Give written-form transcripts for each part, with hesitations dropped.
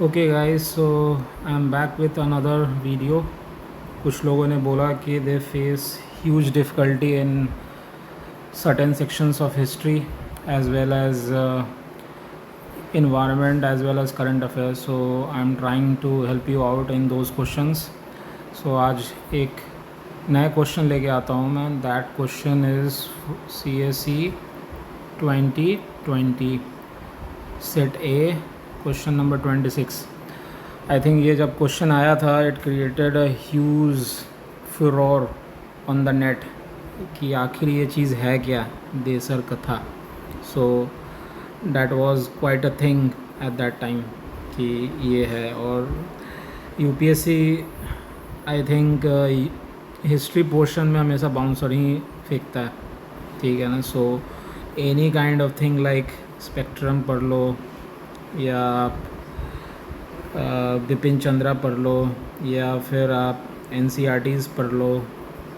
Okay guys, so I am back with another video. कुछ लोगों ने बोला कि they face huge difficulty in certain sections of history as well as environment as well as current affairs, so I'm trying to help you out in those questions. So आज एक नया question लेके आता हूँ मैं। That question is CSE 2020 set A question number 26। I think ये जब question आया था it created a huge फुरोर on the net कि आखिर ये चीज़ है क्या, देसर कथा। So that was quite a thing at that time कि ये है। और UPSC I think history portion में हमेशा बाउंसर ही फेंकता है, ठीक है ना। So any kind of thing like spectrum पढ़ लो या आप बिपिन चंद्रा पढ़ लो या फिर आप NCERTs पढ़ लो,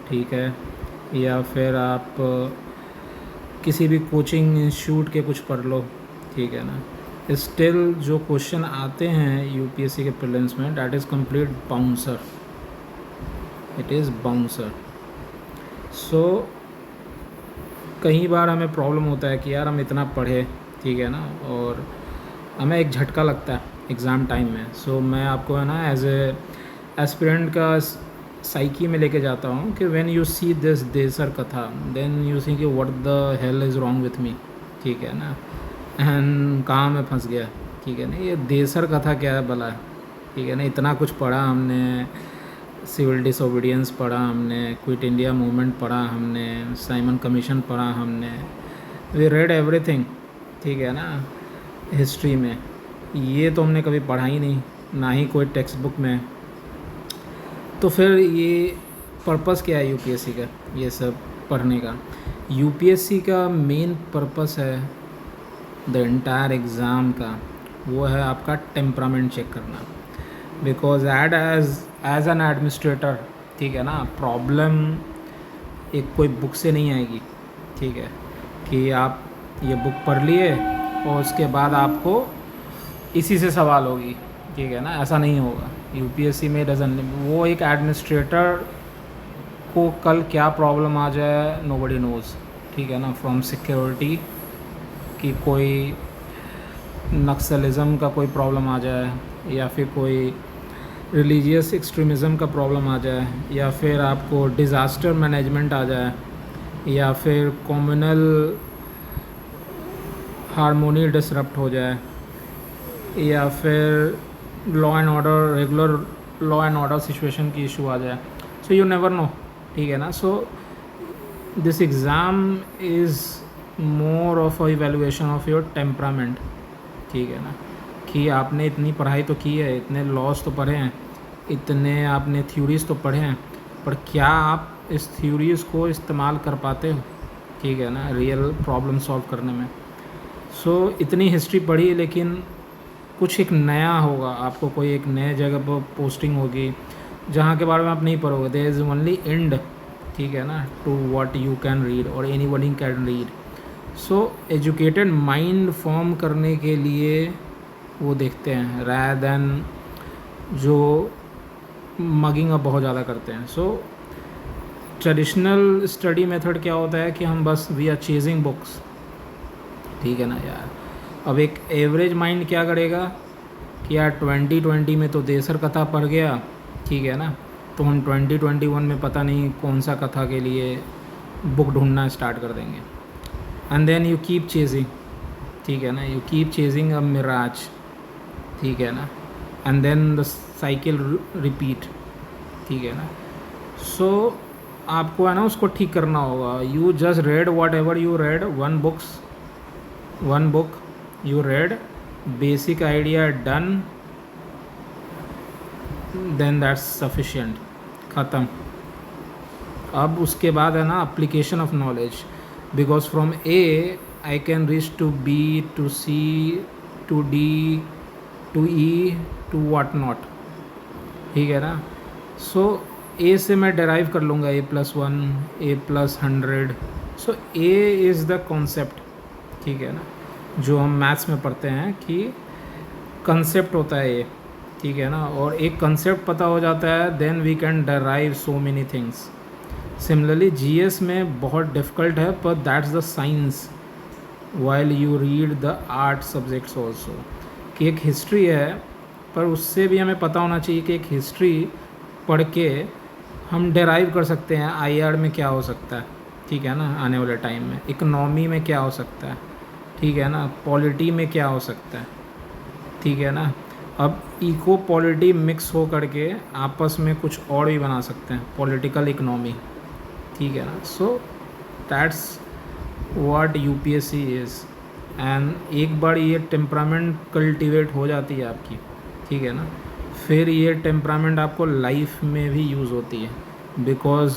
ठीक है, या फिर आप किसी भी कोचिंग इंस्टीट्यूट के कुछ पढ़ लो, ठीक है ना। स्टिल जो क्वेश्चन आते हैं यूपीएससी के प्रीलिम्स में that is complete bouncer, it is bouncer. So कई बार हमें प्रॉब्लम होता है कि यार हम इतना पढ़े, ठीक है ना, और हमें एक झटका लगता है एग्ज़ाम टाइम में। सो मैं आपको है ना एज ए एस्पिरेंट का साइकी में लेके जाता हूँ कि when you see this Desar कथा देन यू सी कि what the hell is wrong with me, ठीक है ना, एंड कहाँ मैं फंस गया, ठीक है ना। ये देसर कथा क्या है भला, ठीक है ना। इतना कुछ पढ़ा हमने, सिविल डिसोबीडियंस पढ़ा हमने, क्विट इंडिया मूवमेंट पढ़ा हमने, साइमन कमीशन पढ़ा हमने, वी रेड एवरीथिंग, ठीक है ना। हिस्ट्री में ये तो हमने कभी पढ़ा ही नहीं, ना ही कोई टेक्स्ट बुक में। तो फिर ये पर्पस क्या है यूपीएससी का, ये सब पढ़ने का? यूपीएससी का मेन पर्पस है द एंटायर एग्ज़ाम का, वो है आपका टेम्परामेंट चेक करना। बिकॉज एज एन एडमिनिस्ट्रेटर, ठीक है ना, प्रॉब्लम एक कोई बुक से नहीं आएगी, ठीक है, कि आप ये बुक पढ़ लिए और उसके बाद आपको इसी से सवाल होगी, ठीक है ना, ऐसा नहीं होगा। यूपीएससी में डजन, वो एक एडमिनिस्ट्रेटर को कल क्या प्रॉब्लम आ जाए नोबडी नोज़, ठीक है ना। फ्रॉम सिक्योरिटी कि कोई नक्सलिज़म का कोई प्रॉब्लम आ जाए, या फिर कोई रिलीजियस एक्सट्रीमिज़म का प्रॉब्लम आ जाए, या फिर आपको डिज़ास्टर मैनेजमेंट आ जाए, या फिर कम्युनल हारमोनी डिसरप्ट हो जाए, या फिर law and order, regular law and order situation की इशू आ जाए। सो यू नेवर नो, ठीक है ना। So this exam is more of a evaluation of your temperament, ठीक है ना, कि आपने इतनी पढ़ाई तो की है, इतने लॉज तो पढ़े हैं, इतने आपने थ्योरीज़ तो पढ़े हैं, पर क्या आप इस थ्योरीज़ को इस्तेमाल कर पाते हो, ठीक है ना, रियल प्रॉब्लम सॉल्व करने में। सो इतनी हिस्ट्री पढ़ी लेकिन कुछ एक नया होगा, आपको कोई एक नए जगह पर पोस्टिंग होगी जहाँ के बारे में आप नहीं पढ़ोगे। देयर इज़ ओनली एंड, ठीक है ना, to what you can read और anybody can read. So educated mind form करने के लिए वो देखते हैं रादर दैन जो मगिंग अप बहुत ज़्यादा करते हैं। सो ट्रेडिशनल स्टडी मेथड क्या होता है कि हम बस वी आर चेजिंग बुक्स, ठीक है ना यार। अब एक एवरेज माइंड क्या करेगा कि यार 2020 में तो देसर कथा पढ़ गया, ठीक है ना, तो हम 2021 में पता नहीं कौन सा कथा के लिए बुक ढूंढना स्टार्ट कर देंगे। And then you keep chasing, ठीक है ना, you keep chasing a mirage, ठीक है ना, and then the cycle repeat, ठीक है ना। सो आपको है ना उसको ठीक करना होगा। You just red what ever you read, one book you read, basic idea done, then that's sufficient, ख़त्म। अब उसके बाद है ना application of knowledge, because from A I can reach to B to C to D to E to what not, ठीक है ना। सो A से मैं derive कर लूँगा A+1 A+100। So A is the concept, ठीक है ना, जो हम मैथ्स में पढ़ते हैं कि कंसेप्ट होता है ये, ठीक है ना, और एक कंसेप्ट पता हो जाता है then we can derive so many things. Similarly GS में बहुत डिफ़िकल्ट है, पर that's the science while you read the art subjects also, कि एक हिस्ट्री है पर उससे भी हमें पता होना चाहिए कि एक हिस्ट्री पढ़ के हम डेराइव कर सकते हैं आईआर में क्या हो सकता है, ठीक है ना, आने वाले टाइम में इकोनॉमी में क्या हो सकता है, ठीक है ना, पॉलिटी में क्या हो सकता है, ठीक है ना। अब इको पॉलिटी मिक्स हो करके आपस में कुछ और भी बना सकते हैं, पॉलिटिकल इकोनॉमी, ठीक है ना। So that's what UPSC is. And एक बार ये टेम्परामेंट कल्टीवेट हो जाती है आपकी, ठीक है ना, फिर ये टेम्परामेंट आपको लाइफ में भी यूज़ होती है, बिकॉज़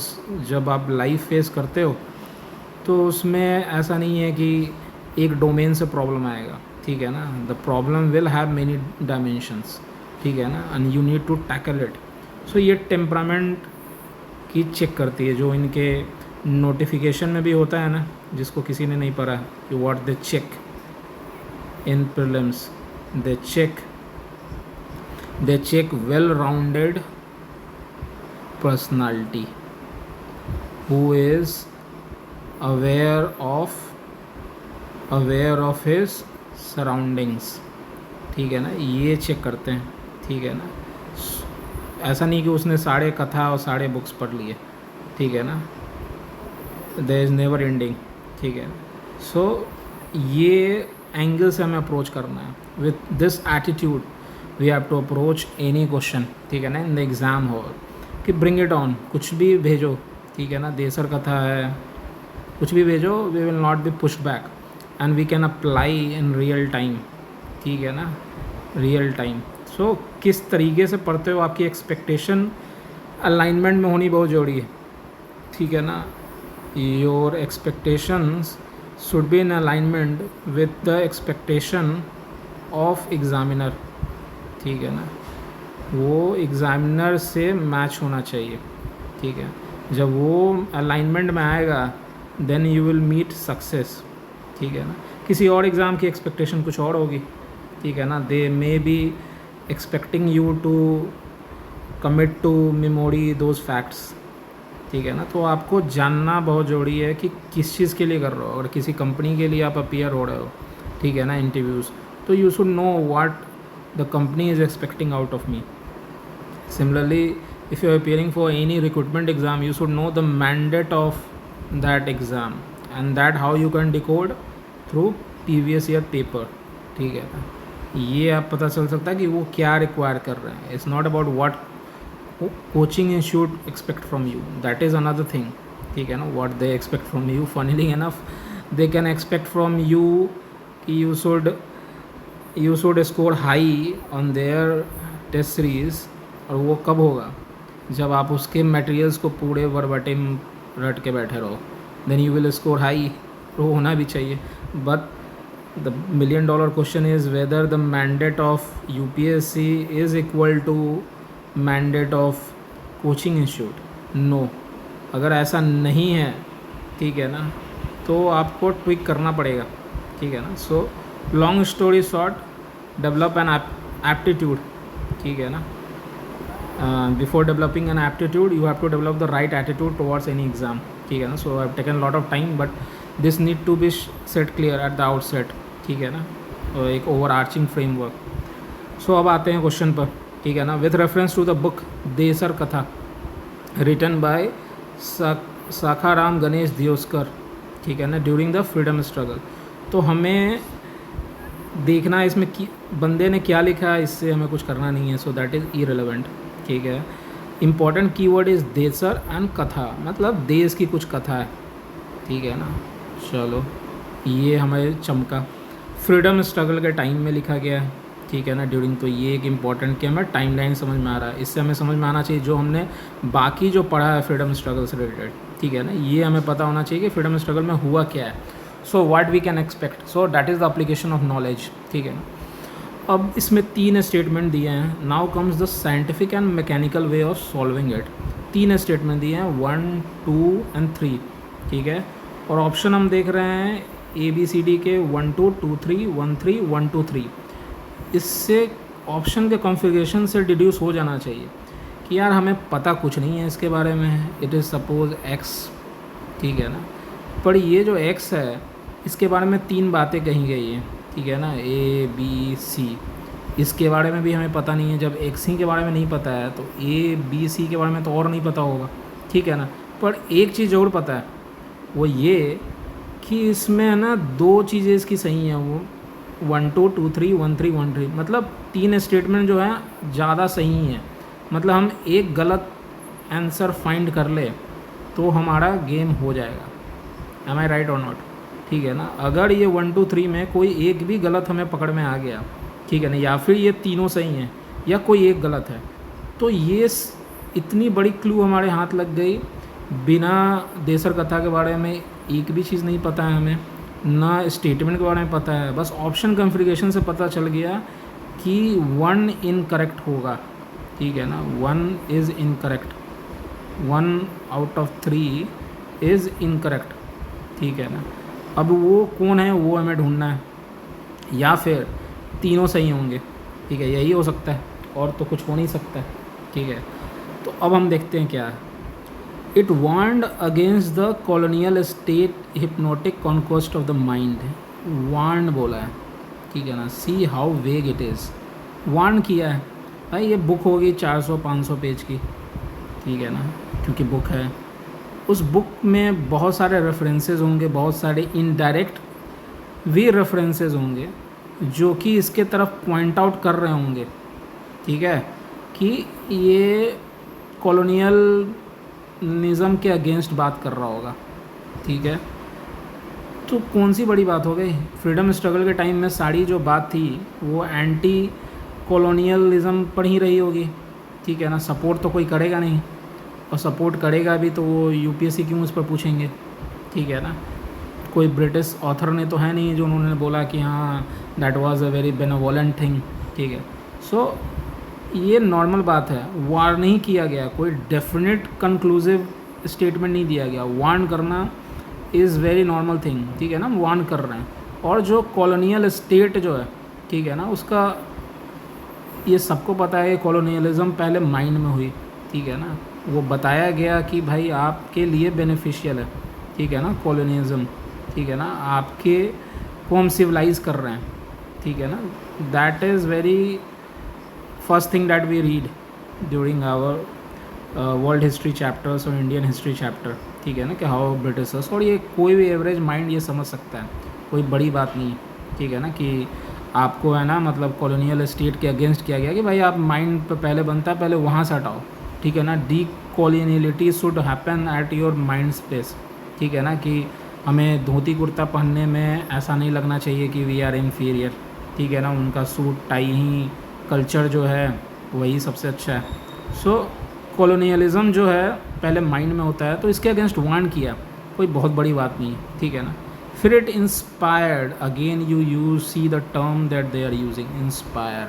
जब आप लाइफ फेस करते हो तो उसमें ऐसा नहीं है कि एक डोमेन से प्रॉब्लम आएगा, ठीक है ना, the problem will have many dimensions, ठीक है ना, and you need to tackle it. So ये टेम्परामेंट की चेक करती है, जो इनके नोटिफिकेशन में भी होता है ना, जिसको किसी ने नहीं पढ़ा कि what they check in prelims, they check well rounded personality who is aware of his surroundings, ठीक है ना, ये चेक करते हैं, ठीक है ना। ऐसा नहीं कि उसने सारे कथा और सारे बुक्स पढ़ लिए, ठीक है ना, देयर इज़ नेवर एंडिंग, ठीक है। सो ये एंगल से हमें अप्रोच करना है, with this attitude we have to approach any question, ठीक है ना, इन द एग्ज़ाम हॉल, कि ब्रिंग इट ऑन, कुछ भी भेजो, ठीक है ना, देसर कथा है, कुछ भी भेजो, we will not be pushed back and we can apply in real time, ठीक है ना, रियल टाइम। सो किस तरीके से पढ़ते हो, आपकी एक्सपेक्टेशन अलाइनमेंट में होनी बहुत ज़रूरी है, ठीक है ना। Your expectations should be in alignment with the expectation of examiner, ठीक है ना, वो एग्ज़ामिनर से मैच होना चाहिए, ठीक है। जब वो अलाइनमेंट में आएगा then you will meet success, ठीक है ना। किसी और एग्ज़ाम की एक्सपेक्टेशन कुछ और होगी, ठीक है ना, they may be expecting you to commit to memory those facts, ठीक है ना। तो आपको जानना बहुत ज़रूरी है कि किस चीज़ के लिए कर रहे हो। अगर किसी कंपनी के लिए आप अपीयर हो रहे हो, ठीक है ना, इंटरव्यूज़, तो you should know what the company is expecting out of me. Similarly, if you are appearing for any recruitment exam, you should know the mandate of that exam, and that how you can decode through previous year paper, ठीक है ना। ये आप पता चल सकता है कि वो क्या रिक्वायर कर रहे हैं। It's not about what coaching institute expect from you, that is another thing, ठीक है ना। What they expect from you, funnily enough they can expect from you कि you should score high on their test series, और वो कब होगा, जब आप उसके मटेरियल्स को पूरे वर्बटिम रट के बैठे रहो, then you will score high, वो होना भी चाहिए। But the $1 million question is whether the mandate of UPSC is equal to mandate of coaching institute. No, अगर ऐसा नहीं है, ठीक है ना, तो आपको ट्विक करना पड़ेगा, ठीक है ना। So long story short, develop an aptitude, ठीक है ना। Before developing an aptitude, you have to develop the right attitude towards any exam, ठीक है ना। So I've taken a lot of time, but this need to be set clear at the outset, ठीक है ना, एक overarching framework. So अब आते हैं क्वेश्चन पर, ठीक है ना। With reference to the book Desar कथा written by साखाराम गणेश दियोस्कर, ठीक है ना, ड्यूरिंग द फ्रीडम स्ट्रगल, तो हमें देखना है इसमें कि बंदे ने क्या लिखा है, इससे हमें कुछ करना नहीं है। सो दैट इज़ इरेलेवेंट, ठीक है। Important keyword is Desar and कथा, मतलब देश की कुछ कथा है, ठीक है ना। चलो, ये हमें चमका, फ्रीडम स्ट्रगल के टाइम में लिखा गया है, ठीक है ना, ड्यूरिंग। तो ये एक इम्पॉर्टेंट कि हमें टाइम लाइन समझ में आ रहा है, इससे हमें समझ में आना चाहिए जो हमने बाकी जो पढ़ा है फ्रीडम स्ट्रगल से रिलेटेड, ठीक है ना, ये हमें पता होना चाहिए कि फ्रीडम स्ट्रगल में हुआ क्या है। So what we can expect, so that is the application of knowledge, ठीक है ना। अब इसमें 3 स्टेटमेंट दिए हैं। Now comes the scientific and mechanical way of solving it. 3 statement दिए हैं, 1, 2 एंड 3, ठीक है। और ऑप्शन हम देख रहे हैं ABCD के 1 2 2 3 1 3 1 2 3। इससे ऑप्शन के कॉन्फ़िगरेशन से डिड्यूस हो जाना चाहिए कि यार हमें पता कुछ नहीं है इसके बारे में, इट इज़ सपोज एक्स, ठीक है ना, पर ये जो एक्स है इसके बारे में 3 बातें कही गई हैं, ठीक है ना, ए बी सी, इसके बारे में भी हमें पता नहीं है। जब एक्स ही के बारे में नहीं पता है तो ए बी सी के बारे में तो और नहीं पता होगा, ठीक है ना। पर एक चीज़ और पता है, वो ये कि इसमें है ना 2 चीज़ें इसकी सही हैं, वो 1 2 2 3 1 3 1 3, मतलब 3 स्टेटमेंट जो है ज़्यादा सही हैं। मतलब हम एक गलत आंसर फाइंड कर ले तो हमारा गेम हो जाएगा। एम आई राइट और नॉट, ठीक है ना। अगर ये 1 2 3 में कोई एक भी गलत हमें पकड़ में आ गया, ठीक है ना, या फिर ये तीनों सही हैं या कोई एक गलत है, तो ये इतनी बड़ी क्लू हमारे हाथ लग गई। बिना देसर कथा के बारे में एक भी चीज़ नहीं पता है हमें, ना स्टेटमेंट के बारे में पता है, बस ऑप्शन कॉन्फ़िगरेशन से पता चल गया कि 1 इनकरेक्ट होगा, ठीक है ना, 1 is incorrect, 1 out of 3 is incorrect, ठीक है ना। अब वो कौन है वो हमें ढूंढना है, या फिर तीनों सही होंगे, ठीक है, यही हो सकता है और तो कुछ हो नहीं सकता है, ठीक है। तो अब हम देखते हैं क्या है। It warned against the colonial state hypnotic conquest of the mind, warn बोला है, ठीक है ना। See how vague it is, warn किया है भाई। ये बुक होगी 400-500 पेज की, ठीक है ना, क्योंकि बुक है। उस बुक में बहुत सारे रेफरेंसेस होंगे, बहुत सारे इनडायरेक्ट भी रेफरेंसेस होंगे जो कि इसके तरफ पॉइंट आउट कर रहे होंगे, ठीक है, कि ये कॉलोनियलिज्म के अगेंस्ट बात कर रहा होगा, ठीक है। तो कौन सी बड़ी बात हो गई, फ्रीडम स्ट्रगल के टाइम में सारी जो बात थी वो एंटी कॉलोनियलिज्म पर ही रही होगी, ठीक है ना। सपोर्ट तो कोई करेगा नहीं, और सपोर्ट करेगा भी तो वो यूपीएससी क्यों उस पर पूछेंगे, ठीक है ना। कोई ब्रिटिश ऑथर ने तो है नहीं जो उन्होंने बोला कि हाँ that was a very benevolent thing, ठीक है। सो ये नॉर्मल बात है, वार नहीं किया गया, कोई डेफिनेट कंक्लूसिव स्टेटमेंट नहीं दिया गया। वार्न करना इज़ वेरी नॉर्मल थिंग, ठीक है ना, वार्न कर रहे हैं। और जो कॉलोनियल स्टेट जो है, ठीक है ना, उसका ये सबको पता है कि कॉलोनियलिज्म पहले माइंड में हुई, ठीक है ना। वो बताया गया कि भाई आपके लिए बेनिफिशियल है, ठीक है ना, कॉलोनियलिज्म, ठीक है ना, आपके को हम सिविलाइज़ कर रहे हैं, ठीक है ना। That is very first thing that we read during our world history chapters और इंडियन हिस्ट्री चैप्टर, ठीक है ना, कि हाउ ब्रिटिशर्स, और ये कोई भी एवरेज माइंड ये समझ सकता है, कोई बड़ी बात नहीं, ठीक है ना, कि आपको है ना मतलब कॉलोनियल स्टेट के अगेंस्ट किया गया कि भाई आप माइंड पे पहले बनता है, पहले वहाँ से हटाओ, ठीक है ना। D coloniality should happen at your mind space, ठीक है ना, कि हमें धोती कुर्ता पहनने में ऐसा नहीं लगना चाहिए कि वी आर इन्फीरियर, ठीक है ना। उनका सूट टाई ही कल्चर जो है वही सबसे अच्छा है। सो कॉलोनियलिज्म जो है पहले माइंड में होता है, तो इसके अगेंस्ट वार्न किया, कोई बहुत बड़ी बात नहीं है, ठीक है ना। फिर it inspired, again you see the term that they are using, inspire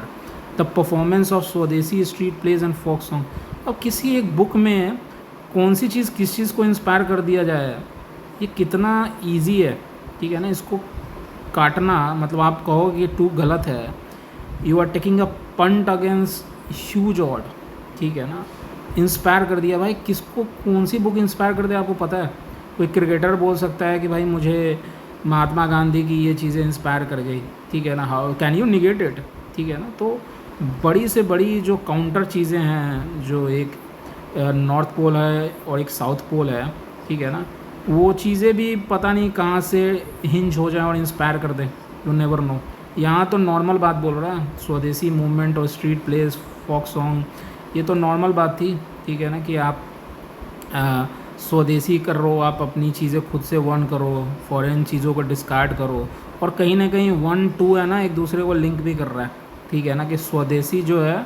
the performance of swadeshi street plays and folk song. अब किसी एक बुक में कौन सी चीज़ किस चीज़ को इंस्पायर कर दिया जाए, ये कितना इजी है, ठीक है ना। इसको काटना, मतलब आप कहो कि टू गलत है, you are taking a punt against huge odd, ठीक है ना। इंस्पायर कर दिया, भाई किसको कौन सी बुक इंस्पायर कर दे आपको पता है? कोई क्रिकेटर बोल सकता है कि भाई मुझे महात्मा गांधी की ये चीज़ें इंस्पायर कर गई, ठीक है ना, how can you negate it, ठीक है ना। तो बड़ी से बड़ी जो काउंटर चीज़ें हैं, जो एक नॉर्थ पोल है और एक साउथ पोल है, ठीक है ना, वो चीज़ें भी पता नहीं कहाँ से हिंज हो जाए और इंस्पायर कर दें, यू नेवर नो। यहाँ तो नॉर्मल बात बोल रहा है, स्वदेशी मूवमेंट और स्ट्रीट प्लेस, फोक सॉन्ग, ये तो नॉर्मल बात थी, ठीक है ना, कि आप स्वदेशी कर रहो, आप अपनी चीज़ें खुद से वन करो, फॉरेन चीज़ों को डिस्कार्ड करो, और कहीं ना कहीं 1 2 है ना एक दूसरे को लिंक भी कर रहा है, ठीक है ना, कि स्वदेशी जो है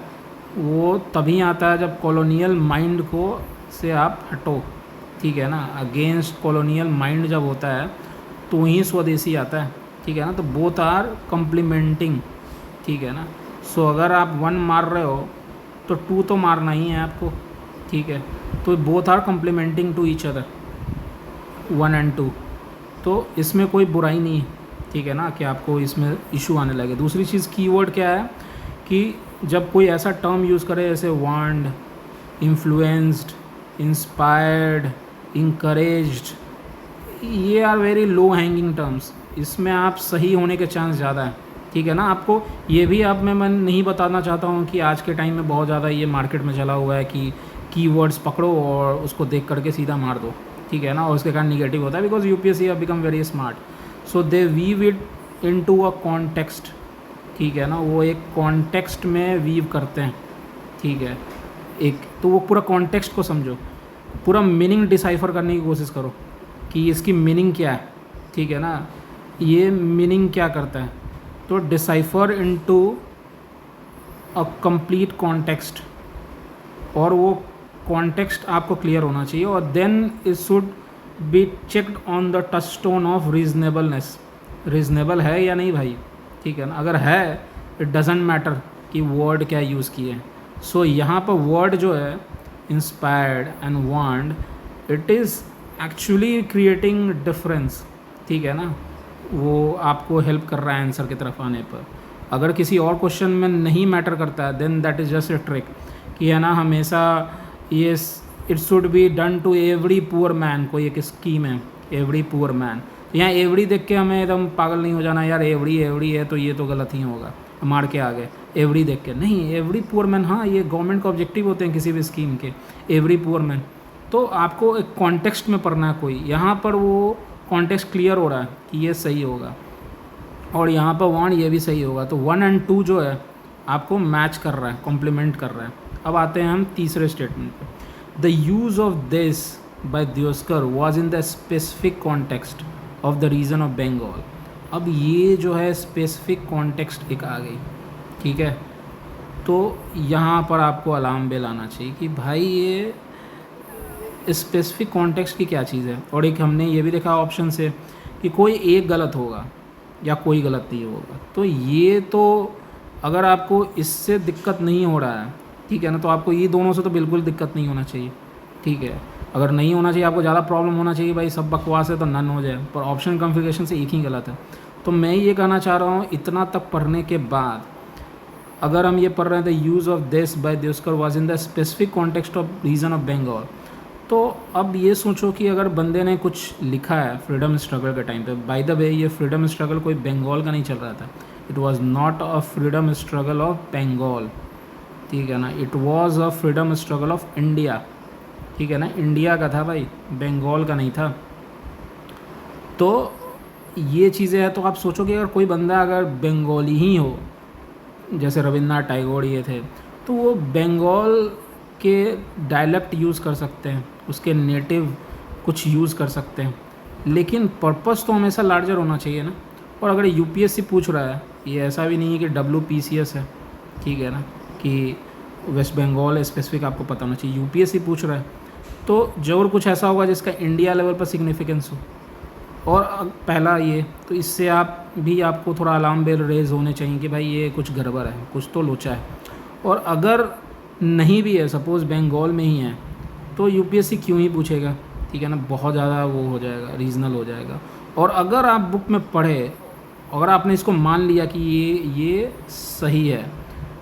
वो तभी आता है जब कॉलोनियल माइंड को से आप हटो, ठीक है ना। अगेंस्ट कॉलोनियल माइंड जब होता है तो ही स्वदेशी आता है, ठीक है ना। तो बोथ आर कम्प्लीमेंटिंग, ठीक है ना। सो अगर आप 1 मार रहे हो तो 2 तो मारना ही है आपको, ठीक है। तो both are complementing to each other, 1 and 2, तो इसमें कोई बुराई नहीं है, ठीक है ना, कि आपको इसमें इशू आने लगे। दूसरी चीज़ कीवर्ड क्या है, कि जब कोई ऐसा टर्म यूज़ करे जैसे वांड, इन्फ्लुएंस्ड, इंस्पायर्ड, इंकरेज्ड, ये are very low hanging terms, इसमें आप सही होने के चांस ज़्यादा है, ठीक है ना। आपको ये भी आप मैं नहीं बताना चाहता हूँ कि आज के टाइम में बहुत ज़्यादा ये मार्केट में चला हुआ है कि कीवर्ड्स पकड़ो और उसको देख करके सीधा मार दो, ठीक है ना, और उसके कारण निगेटिव होता है। Because UPSC have become very smart, so they weave it into a context, ठीक है ना, वो एक कॉन्टेक्स्ट में वीव करते हैं, ठीक है। एक तो वो पूरा कॉन्टेक्स्ट को समझो, पूरा मीनिंग डिसाइफर करने की कोशिश करो कि इसकी मीनिंग क्या है, ठीक है ना, ये मीनिंग क्या करता है। तो decipher into a complete context, और वो कॉन्टेक्स्ट आपको क्लियर होना चाहिए, और then it should be checked on the touchstone of reasonableness, reasonable है या नहीं भाई, ठीक है ना। अगर है, इट डजेंट मैटर कि वर्ड क्या यूज़ किए। सो यहाँ पर वर्ड जो है inspired and warned, it is actually creating difference, ठीक है ना, वो आपको हेल्प कर रहा है आंसर की तरफ आने पर। अगर किसी और क्वेश्चन में नहीं मैटर करता है, then that is just a trick कि है ना, हमेशा ये it should be done to every poor man, कोई एक स्कीम है एवरी पुअर मैन। यहाँ एवरी देख के हमें एकदम पागल नहीं हो जाना, यार एवरी है तो ये तो गलत ही होगा, मार के आगे एवरी देख के नहीं, एवरी पुअर मैन, हाँ ये गवर्नमेंट का ऑब्जेक्टिव होते हैं किसी भी स्कीम के, एवरी पुअर मैन। तो आपको एक कॉन्टेक्स्ट में पढ़ना है कोई, यहाँ पर वो कॉन्टेक्स्ट क्लियर हो रहा है कि ये सही होगा, और यहाँ पर 1 ये भी सही होगा, तो 1 और 2 जो है आपको मैच कर रहा है, कॉम्प्लीमेंट कर रहा है। अब आते हैं हम तीसरे स्टेटमेंट पे। The use of this by दियोस्कर was in the specific context of the region of Bengal. अब ये जो है स्पेसिफिक कॉन्टेक्स्ट एक आ गई, ठीक है, तो यहाँ पर आपको अलार्म बेल आना चाहिए कि भाई ये स्पेसिफिक कॉन्टेक्स्ट की क्या चीज़ है। और एक हमने ये भी देखा ऑप्शन से कि कोई एक गलत होगा या कोई गलत नहीं होगा, तो ये तो अगर आपको इससे दिक्कत नहीं हो रहा है, ठीक है ना, तो आपको ये दोनों से तो बिल्कुल दिक्कत नहीं होना चाहिए, ठीक है। अगर नहीं होना चाहिए, आपको ज़्यादा प्रॉब्लम होना चाहिए भाई सब बकवास है तो नन हो जाए, पर ऑप्शन कॉन्फ़िगरेशन से एक ही गलत है। तो मैं ये कहना चाह रहा हूँ, इतना तक पढ़ने के बाद अगर हम ये पढ़ रहे हैं the use of this by दियोस्कर was in the specific context of region of Bengal, तो अब ये सोचो कि अगर बंदे ने कुछ लिखा है फ्रीडम स्ट्रगल के टाइम पे, बाय द वे ये फ्रीडम स्ट्रगल कोई बंगाल का नहीं चल रहा था, it was not a freedom struggle of Bengal, ठीक है ना, it was a freedom struggle of India, ठीक है ना, इंडिया का था भाई, बंगाल का नहीं था। तो ये चीज़ें हैं, तो आप सोचो कि अगर कोई बंदा अगर बंगाली ही हो, जैसे रविन्द्रनाथ टैगोर ये थे, तो वो बंगाल के डायलेक्ट यूज़ कर सकते हैं, उसके नेटिव कुछ यूज़ कर सकते हैं, लेकिन पर्पस तो हमेशा लार्जर होना चाहिए ना। और अगर यूपीएससी पूछ रहा है, ये ऐसा भी नहीं है कि डब्ल्यूपीसीएस है, ठीक है ना, कि वेस्ट बंगाल स्पेसिफिक आपको पता होना चाहिए, यूपीएससी पूछ रहा है तो जरूर कुछ ऐसा होगा जिसका इंडिया लेवल पर सिग्निफिकेंस हो। और पहला ये, तो इससे आप भी आपको थोड़ा अलार्म बेल रेज होने चाहिए कि भाई ये कुछ गड़बड़ है, कुछ तो लोचा है। और अगर नहीं भी है, सपोज़ बंगाल में ही है, तो यूपीएससी क्यों ही पूछेगा, ठीक है ना, बहुत ज़्यादा वो हो जाएगा, रीजनल हो जाएगा। और अगर आप बुक में पढ़े, अगर आपने इसको मान लिया कि ये सही है,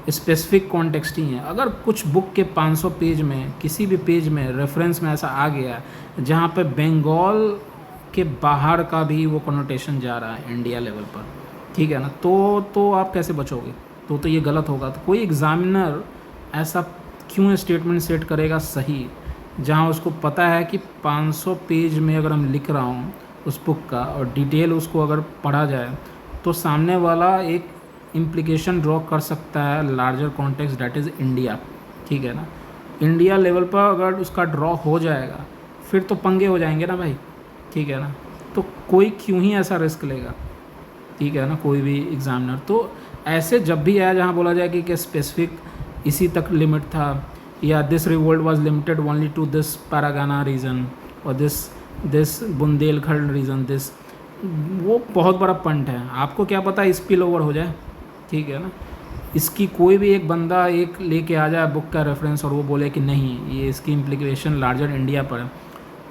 स्पेसिफिक कॉन्टेक्स्ट ही है, अगर कुछ बुक के 500 पेज में किसी भी पेज में रेफरेंस में ऐसा आ गया जहाँ पे बंगाल के बाहर का भी वो कनोटेशन जा रहा है इंडिया लेवल पर, ठीक है ना, तो आप कैसे बचोगे, तो ये गलत होगा। तो कोई एग्ज़ामिनर ऐसा क्यों स्टेटमेंट सेट करेगा सही, जहाँ उसको पता है कि 500 पेज में अगर हम लिख रहा हूँ उस बुक का और डिटेल उसको अगर पढ़ा जाए तो सामने वाला एक इम्प्लीकेशन ड्रॉ कर सकता है larger context that is India, ठीक है ना। इंडिया लेवल पर अगर उसका ड्रॉ हो जाएगा फिर तो पंगे हो जाएंगे ना भाई, ठीक है ना। तो कोई क्यों ही ऐसा रिस्क लेगा, ठीक है ना, कोई भी एग्जामिनर। तो ऐसे जब भी आया जहाँ बोला जाए कि स्पेसिफिक इसी तक लिमिट था, या this revolt was limited only to this Pargana region और दिस बुंदेलखंड रीजन, दिस, वो बहुत बड़ा पंट है। आपको क्या पता स्पिल ओवर हो जाए, ठीक है ना। इसकी कोई भी एक बंदा एक लेके आ जाए बुक का रेफरेंस और वो बोले कि नहीं ये इसकी इम्प्लीकेशन लार्जर इंडिया पर है,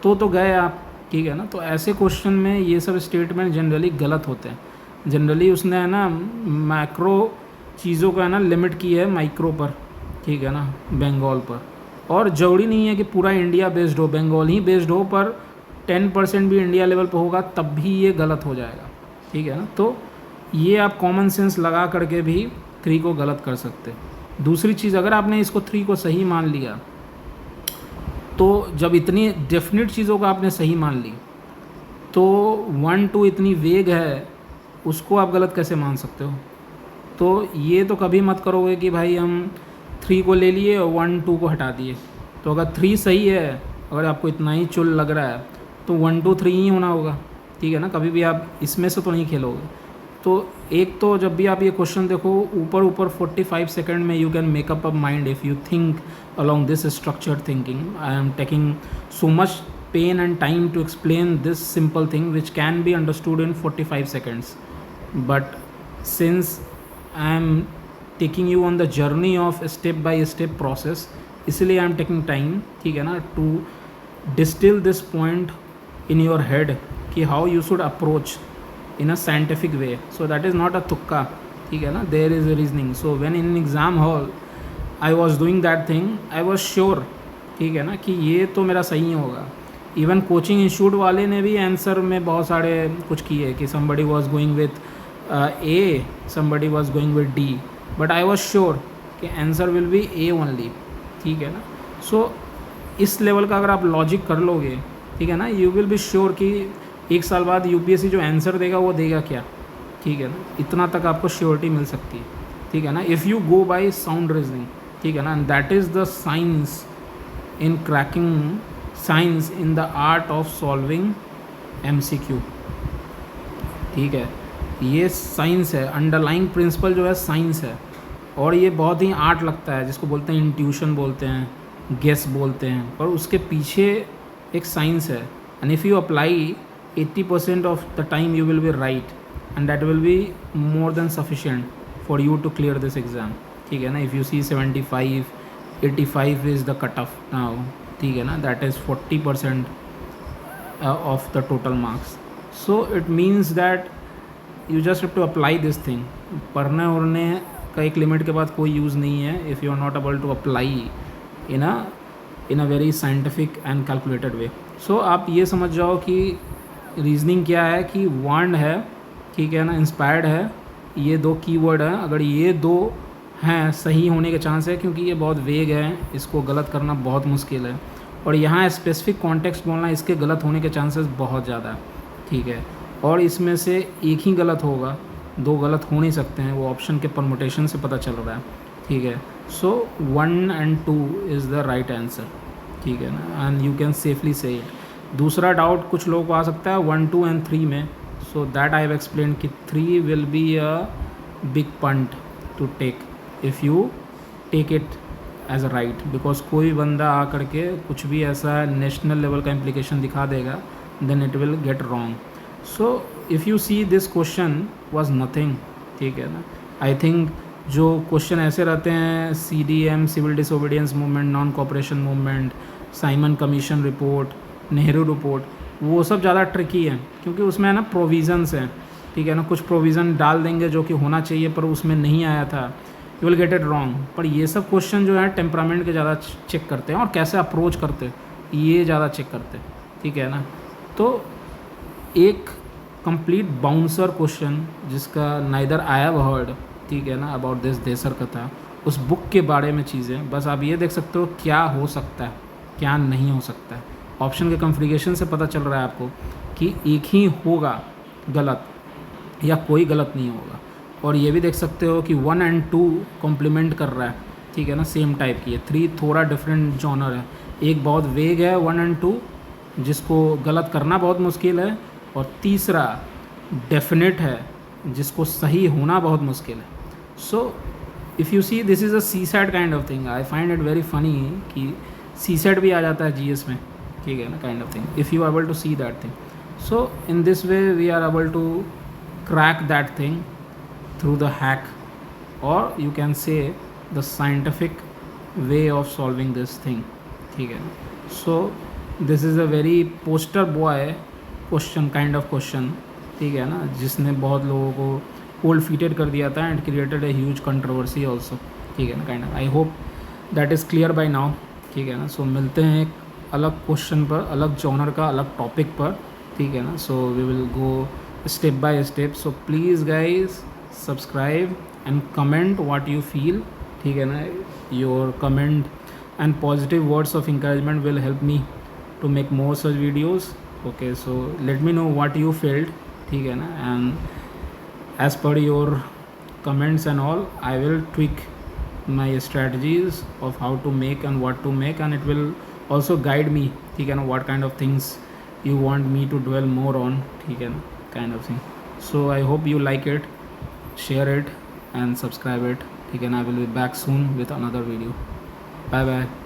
तो गए आप, ठीक है ना। तो ऐसे क्वेश्चन में ये सब स्टेटमेंट जनरली गलत होते हैं। जनरली उसने है ना मैक्रो चीज़ों का है ना लिमिट की है माइक्रो पर, ठीक है ना, बंगाल पर। और ज़रूरी नहीं है कि पूरा इंडिया बेस्ड हो, बंगाल ही बेस्ड हो, पर 10% भी इंडिया लेवल पर होगा तब भी ये गलत हो जाएगा, ठीक है ना। तो ये आप कॉमन सेंस लगा करके भी 3 को गलत कर सकते। दूसरी चीज़, अगर आपने इसको 3 को सही मान लिया, तो जब इतनी डेफिनेट चीज़ों को आपने सही मान ली, तो 1 2 इतनी वेग है, उसको आप गलत कैसे मान सकते हो। तो ये तो कभी मत करोगे कि भाई हम 3 को ले लिए और 1 2 को हटा दिए। तो अगर 3 सही है, अगर आपको इतना ही चुल लग रहा है, तो 1 2 3 ही होना होगा, ठीक है ना। कभी भी आप इसमें से तो नहीं खेलोगे। तो एक तो जब भी आप ये क्वेश्चन देखो, ऊपर ऊपर 45 सेकंड में you can makeup up mind if you think along this structured thinking. I am taking so much pain and time to explain this simple thing which can be understood in 45 seconds. But since I am taking you on the journey of step by step process, इसलिए I am taking time, ठीक है ना, to distil this point in your head कि how you should approach in a scientific way, so that is not a तुक्का, ठीक है ना, there is a reasoning. So when in exam hall I was doing that thing, I was sure, ठीक है ना, कि ये तो मेरा सही होगा. इवन कोचिंग इंस्टीट्यूट वाले ने भी आंसर में बहुत सारे कुछ किए कि somebody was going with A, somebody was going with D, but I was sure कि answer will be A only, ठीक है ना. सो इस लेवल का अगर आप लॉजिक कर लोगे, ठीक है ना, यू विल बी श्योर कि 1 साल बाद यूपीएससी जो आंसर देगा वो देगा क्या, ठीक है ना. इतना तक आपको श्योरिटी मिल सकती है, ठीक है ना, if you go by sound reasoning, ठीक है ना. And that is the science in cracking, science in the art of solving MCQ, ठीक है. ये साइंस है, अंडरलाइंग प्रिंसिपल जो है साइंस है, और ये बहुत ही आर्ट लगता है, जिसको बोलते हैं इंट्यूशन बोलते हैं, गेस बोलते हैं, पर उसके पीछे एक साइंस है. And if you apply 80% of the time you will be right, and that will be more than sufficient for you to clear this exam, ठीक है ना. If you see 75, 85 is the cut off now, ठीक है ना, that is 40% of the total marks. So it means that you just have to apply this thing. पढ़ने उड़ने का एक लिमिट के बाद कोई यूज़ नहीं है if you are not able to apply in a very scientific and calculated way. So आप ये समझ जाओ कि रीजनिंग क्या है, कि वार्न्ड है, ठीक है ना, इंस्पायर्ड है, ये 2 कीवर्ड हैं. अगर ये 2 हैं, सही होने के चांस है, क्योंकि ये बहुत वेग है, इसको गलत करना बहुत मुश्किल है, और यहाँ स्पेसिफिक कॉन्टेक्स्ट बोलना, इसके गलत होने के चांसेस बहुत ज़्यादा है, ठीक है. और इसमें से एक ही गलत होगा, 2 गलत हो नहीं सकते हैं, वो ऑप्शन के परमुटेशन से पता चल रहा है, ठीक है. सो 1 and 2 is the right answer, ठीक है ना, एंड यू कैन सेफली से इट. दूसरा डाउट कुछ लोगों को आ सकता है 1 2 and 3 में. So that I have explain कि 3 will be a big punt to take if you take it as a right, because कोई बंदा आ करके कुछ भी ऐसा नेशनल लेवल का इम्प्लीकेशन दिखा देगा, then it will get wrong. So if you see this question was nothing, ठीक है ना. आई थिंक जो क्वेश्चन ऐसे रहते हैं, CDM, civil disobedience movement, non cooperation movement, Simon commission report, Nehru report, वो सब ज़्यादा ट्रिकी है, क्योंकि उसमें है ना प्रोविज़न्स हैं, ठीक है ना. कुछ प्रोविज़न डाल देंगे जो कि होना चाहिए पर उसमें नहीं आया था, you will get it wrong. पर ये सब क्वेश्चन जो है टेम्परामेंट के ज़्यादा चेक करते हैं, और कैसे अप्रोच करते हैं ये ज़्यादा चेक करते हैं, ठीक है ना. तो एक कंप्लीट बाउंसर क्वेश्चन जिसका नाइदर आई हैव हर्ड, ठीक है ना, अबाउट दिस देसर कथा, उस बुक के बारे में चीज़ें, बस आप ये देख सकते हो क्या हो सकता है, क्या नहीं हो सकता है. ऑप्शन के कॉन्फ़िगरेशन से पता चल रहा है आपको कि एक ही होगा गलत या कोई गलत नहीं होगा. और ये भी देख सकते हो कि 1 and 2 कॉम्प्लीमेंट कर रहा है, ठीक है ना, सेम टाइप की है. 3 थोड़ा डिफरेंट जॉनर है, एक बहुत वेग है 1 and 2 जिसको गलत करना बहुत मुश्किल है, और तीसरा डेफिनेट है जिसको सही होना बहुत मुश्किल है. So if you see this is a CSAT kind of thing. I find it very funny कि सीसैट भी आ जाता है GS में, ठीक है ना, kind of thing, if you are able to see that thing. So in this way we are able to crack that thing through the hack, और you can say the scientific way of solving this thing, ठीक है ना. So this is a very poster boy question, kind of question, ठीक है ना, जिसने बहुत लोगों को कोल्ड फीटेड कर दिया था and created a huge controversy also, ठीक है ना, kind of. I hope that is clear by now, ठीक है ना। सो मिलते हैं एक अलग क्वेश्चन पर, अलग जॉनर का, अलग टॉपिक पर, ठीक है ना। So we will go step by step. So please guys subscribe and comment what you feel, ठीक है ना। Your comment and positive words of encouragement will help me to make more such videos. Okay, so let me know what you felt, ठीक है ना, and as per your comments and all, I will tweak my strategies of how to make and what to make, and it will also guide me, ठीक है ना, what kind of things you want me to dwell more on, ठीक है ना, kind of thing. So I hope you like it, share it and subscribe it, ठीक है ना. I will be back soon with another video. Bye bye.